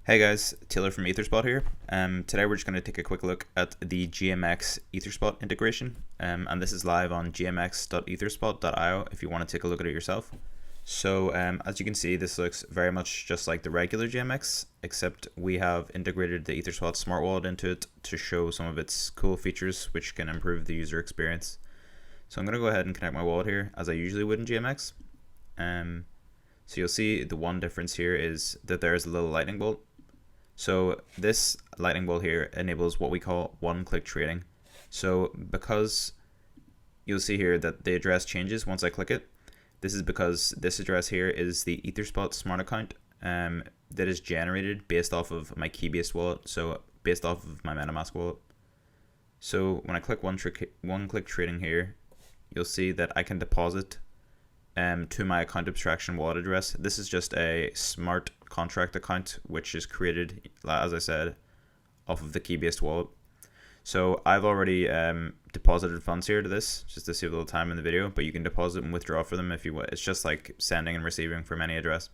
Hey guys, Taylor from Etherspot here. Today we're just going to take a quick look at the GMX Etherspot integration, and this is live on gmx.etherspot.io if you want to take a look at it yourself. So as you can see, this looks very much just like the regular GMX, except we have integrated the Etherspot smart wallet into it to show some of its cool features which can improve the user experience. So I'm going to go ahead and connect my wallet here as I usually would in GMX. So you'll see the one difference here is that there's a little lightning bolt. So this lightning bolt here enables what we call one-click trading. So because you'll see here that the address changes once I click it, this is because this address here is the Etherspot smart account that is generated based off of my key-based wallet, so based off of my MetaMask wallet. So when I click one-click trading here, you'll see that I can deposit to my account abstraction wallet address. This is just a smart contract account which is created, as I said, off of the key-based wallet. So I've already deposited funds here to this just to save a little time in the video, but you can deposit and withdraw for them if you want. It's just like sending and receiving from any address.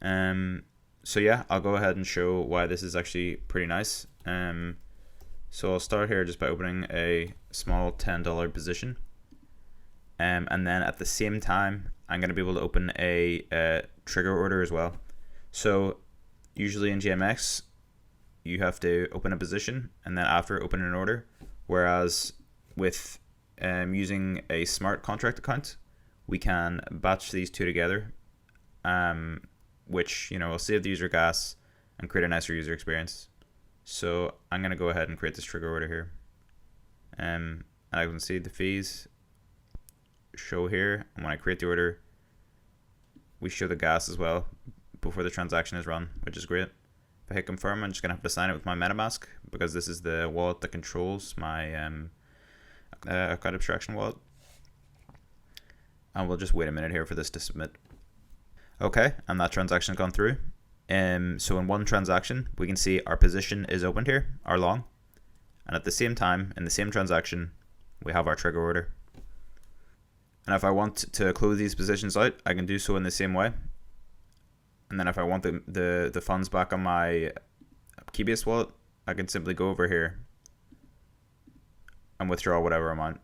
So yeah, I'll go ahead and show why this is actually pretty nice. So I'll start here just by opening a small $10 position. And then at the same time, I'm going to be able to open a trigger order as well. So usually in GMX, you have to open a position and then after open an order. Whereas with using a smart contract account, we can batch these two together, which will save the user gas and create a nicer user experience. So I'm going to go ahead and create this trigger order here. And I can see the fees show here, and when I create the order we show the gas as well before the transaction is run, which is great. If I hit confirm, I'm just gonna have to sign it with my MetaMask because this is the wallet that controls my account abstraction wallet, and we'll just wait a minute here for this to submit. Okay, and that transaction's gone through. So in one transaction we can see our position is opened here, our long, and at the same time in the same transaction we have our trigger order. And if I want to close these positions out, I can do so in the same way. And then if I want the funds back on my Keybase wallet, I can simply go over here and withdraw whatever amount.